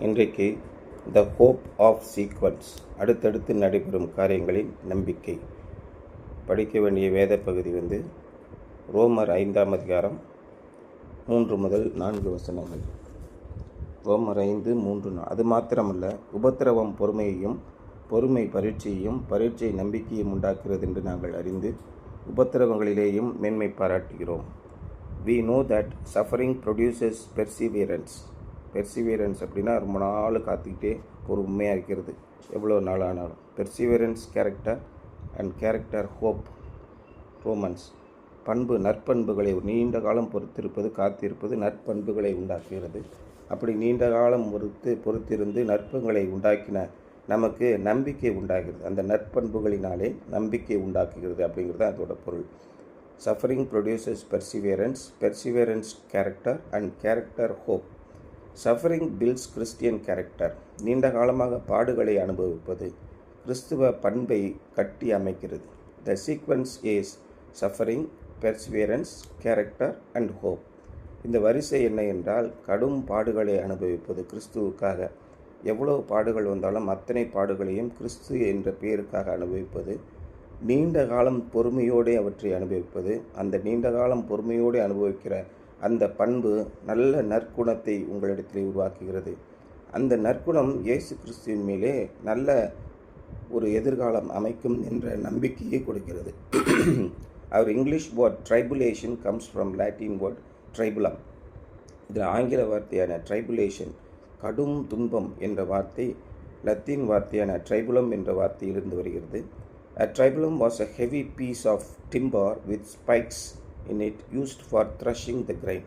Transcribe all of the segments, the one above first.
இன்றைக்கு த hope of sequence, அடுத்தடுத்து நடைபெறும் காரியங்களின் நம்பிக்கை. படிக்க வேண்டிய வேத பகுதி ரோமர் 5ஆம் அதிகாரம் 3 முதல் 4 வசனங்கள். ரோமர் 5:3. அது மாத்திரமல்ல, உபத்திரவம் பொறுமையையும், பொறுமை பரீட்சையையும், பரீட்சை நம்பிக்கையும் உண்டாக்குகிறது என்று நாங்கள் அறிந்து உபத்திரவங்களிலேயும் மேன்மை பாராட்டுகிறோம். We know that suffering produces perseverance. Perseverance அப்படின்னா ரொம்ப நாள் காத்துக்கிட்டே பொறுமையாக இருக்கிறது, எவ்வளோ நாள் ஆனாலும். Perseverance character and character hope. Romans பண்பு, நற்பண்புகளை நீண்ட காலம் பொறுத்திருப்பது, காத்திருப்பது நற்பண்புகளை உண்டாக்குகிறது. அப்படி நீண்ட காலம் பொறுத்திருந்து நற்பண்புகளை உண்டாக்கின நமக்கு நம்பிக்கை உண்டாகிறது. அந்த நற்பண்புகளினாலே நம்பிக்கை உண்டாக்குகிறது அப்படிங்கிறது அதோட பொருள். Suffering produces perseverance, perseverance character and character hope. Suffering builds Christian character. நீண்ட காலமாக பாடுகளை அனுபவிப்பது கிறிஸ்துவ பண்பை கட்டி அமைக்கிறது. த sequence is suffering, perseverance, character and hope. இந்த வரிசை என்ன என்றால், கடும் பாடுகளை அனுபவிப்பது கிறிஸ்துவுக்காக. எவ்வளவு பாடுகள் வந்தாலும் அத்தனை பாடுகளையும் கிறிஸ்து என்ற பெயருக்காக அனுபவிப்பது. நீண்ட காலம் பொறுமையோடு அவற்றை அனுபவிப்பது. அந்த நீண்ட காலம் பொறுமையோடு அனுபவிக்கிற அந்த பண்பு நல்ல நற்குணத்தை உங்களிடத்தில் உருவாக்குகிறது. அந்த நற்குணம் இயேசு கிறிஸ்துவின் மேலே நல்ல ஒரு எதிர்காலம் அமைக்கும் என்ற நம்பிக்கையை கொடுக்கிறது. அவர் English word tribulation comes from Latin word tribulum. இது ஆங்கில வார்த்தையான ட்ரைபுலேஷன், கடும் துன்பம் என்ற வார்த்தை லத்தீன் வார்த்தையான ட்ரைபுலம் என்ற வார்த்தையிலிருந்து வருகிறது. A tribulum was a heavy piece of timber with spikes in it used for threshing the grain.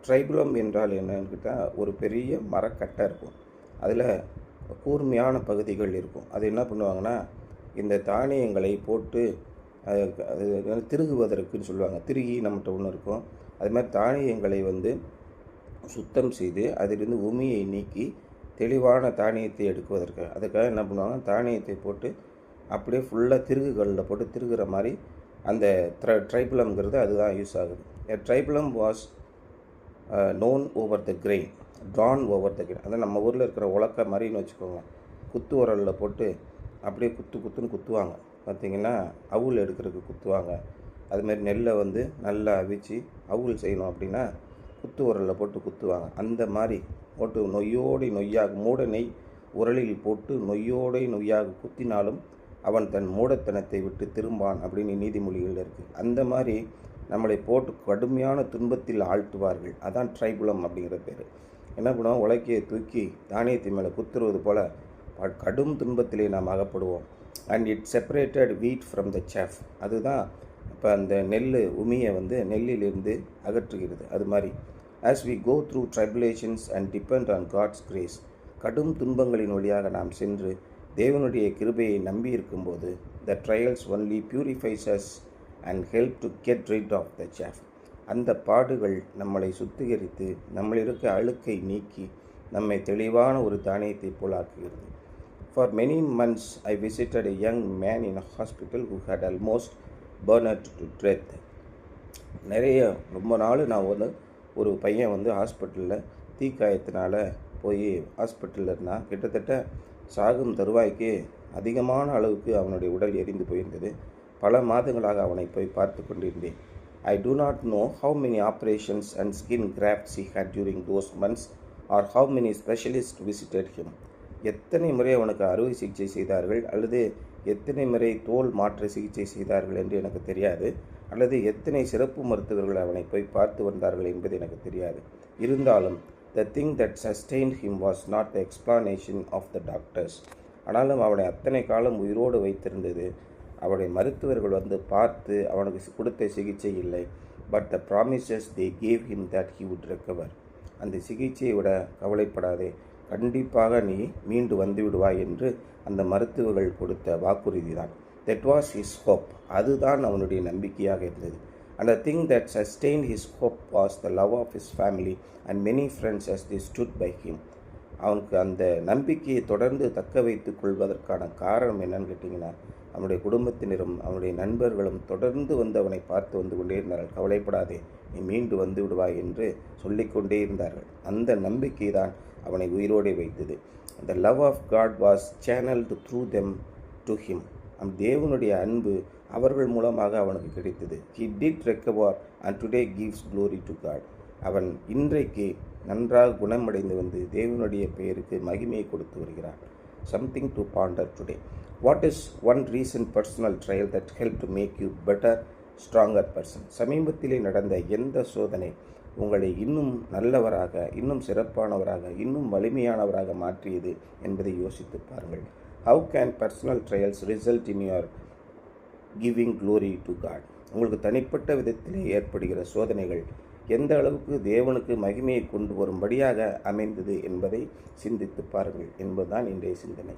ட்ரைபுலம் என்றால் என்னன்னு கேட்டால், ஒரு பெரிய மரக்கட்டை இருக்கும், அதில் கூர்மையான பகுதிகள் இருக்கும். அது என்ன பண்ணுவாங்கன்னா, இந்த தானியங்களை போட்டு அது திருகுவதற்குன்னு சொல்லுவாங்க. திருகி நம்மகிட்ட ஒன்று இருக்கும். அது மாதிரி தானியங்களை சுத்தம் செய்து அதிலிருந்து உமியை நீக்கி தெளிவான தானியத்தை எடுக்குவதற்கு, அதுக்காக என்ன பண்ணுவாங்க, தானியத்தை போட்டு அப்படியே ஃபுல்லாக திருகுகளில் போட்டு திருகுற மாதிரி அந்த ட்ரைபுலம்ங்கிறது அதுதான் யூஸ் ஆகுது. Tribulum was known over the grain, drawn over the grain. அதான் நம்ம ஊரில் இருக்கிற உலக்க மாதிரின்னு வச்சுக்கோங்க. குத்து உரலில் போட்டு அப்படியே குத்துன்னு குத்துவாங்க. பார்த்திங்கன்னா அவுல் எடுக்கிறதுக்கு குத்துவாங்க. அதுமாரி நெல்லை நல்லா அவிச்சு அவுல் செய்யணும் அப்படின்னா குத்து உரலில் போட்டு குத்துவாங்க. அந்த மாதிரி போட்டு நொய்யோடு நொய்யாக மூட நெய் உரலில் போட்டு நொய்யோடு நொய்யாக குத்தினாலும் அவன் தன் மூடத்தனத்தை விட்டு திரும்பான் அப்படின்னு நீதிமொழிகள் இருக்குது. அந்த மாதிரி நம்மளை போட்டு கடுமையான துன்பத்தில் ஆழ்த்துவார்கள். அதான் ட்ரைபுலம் அப்படிங்கிற பேர். என்ன பண்ணுவோம், உலக்கையை தூக்கி தானியத்தின் மேலே குத்துறது போல் கடும் துன்பத்திலே நாம் அகப்படுவோம். அண்ட் இட் செப்பரேட்டட் வீட் ஃப்ரம் த chaff. அதுதான் இப்போ அந்த நெல் உமியை நெல்லிலிருந்து அகற்றுகிறது. அது மாதிரி as we go through tribulations and depend on God's grace, கடும் துன்பங்களின் வழியாக நாம் சென்று தேவனுடைய கிருபையை நம்பி இருக்கும்போது, the trials only purifies us and help to get rid of the chaff. அந்த பாடுகள் நம்மளை சுத்திகரித்து நம்மளில் இருக்க அழுக்கை நீக்கி நம்மை தெளிவான ஒரு தானியத்தை போலாக்குகிறது. For many months I visited a young man in a hospital who had almost burned to death. ரொம்ப நாள் நான் ஒரு பையன் ஹாஸ்பிட்டலில் தீக்காயத்தினால போய் ஹாஸ்பிட்டலில் இருந்தான். கிட்டத்தட்ட சாகும் தருவாய்க்கு அதிகமான அளவுக்கு அவனுடைய உடல் எரிந்து போயிருந்தது. பல மாதங்களாக அவனை போய் பார்த்து கொண்டிருந்தேன். I do not know how many operations and skin grafts he had during those months or how many specialists visited him. எத்தனை முறை அவனுக்கு அறுவை சிகிச்சை செய்தார்கள் அல்லது எத்தனை முறை தோல் மாற்று சிகிச்சை செய்தார்கள் என்று எனக்கு தெரியாது. அல்லது எத்தனை சிறப்பு மருத்துவர்கள் அவனை போய் பார்த்து வந்தார்கள் என்பது எனக்கு தெரியாது. இருந்தாலும் the thing that sustained him was not the explanation of the doctors. ஆனாலும் அவனை அத்தனை காலம் உயிரோடு வைத்திருந்தது அவனுடைய மருத்துவர்கள் பார்த்து அவனுக்கு கொடுத்த சிகிச்சை இல்லை. but the promises they gave him that he would recover. அந்த சிகிச்சையை விட கவலைப்படாதே, கண்டிப்பாக நீ மீண்டு வந்து விடுவாய் என்று அந்த மருத்துவர்கள் கொடுத்த வாக்குறுதி தான். that was his hope. அதுதான் அவனுடைய நம்பிக்கையாக இருந்தது. And the thing that sustained his hope was the love of his family and many friends as they stood by him. அவனுக்கு அந்த நம்பிக்கையை தொடர்ந்து தக்க வைத்துக் கொள்வதற்கான காரணம் என்னன்னு கேட்டிங்கன்னா, அவனுடைய குடும்பத்தினரும் அவனுடைய நண்பர்களும் தொடர்ந்து அவனை பார்த்து கொண்டே இருந்தார்கள். கவலைப்படாதே, நீ மீண்டு வந்து விடுவாய் என்று சொல்லிக்கொண்டே இருந்தார்கள். அந்த நம்பிக்கை தான் அவனை உயிரோடு வைத்தது. The love of God was channeled through them to him. தேவனுடைய அன்பு அவர்கள் மூலமாக அவனுக்கு கிடைத்தது. He did recover and today gives glory to God. அவன் இன்றைக்கு நன்றாக குணமடைந்து வந்து தேவனுடைய பெயருக்கு மகிமையை கொடுத்து வருகிறான். Something to ponder today. What is one recent personal trial that helped to make you better, stronger person? சமீபத்திலே நடந்த எந்த சோதனை உங்களை இன்னும் நல்லவராக, இன்னும் சிறப்பானவராக, இன்னும் வலிமையானவராக மாற்றியது என்பதை யோசித்து பாருங்கள். How can personal trials result in your giving glory to God? உங்களுக்கு தனிப்பட்ட விதத்திலே ஏற்படுகிற சோதனைகள் எந்த அளவுக்கு தேவனுக்கு மகிமையை கொண்டு வரும்படியாக அமைந்தது என்பதை சிந்தித்து பாருங்கள் என்பதுதான் இன்றைய சிந்தனை.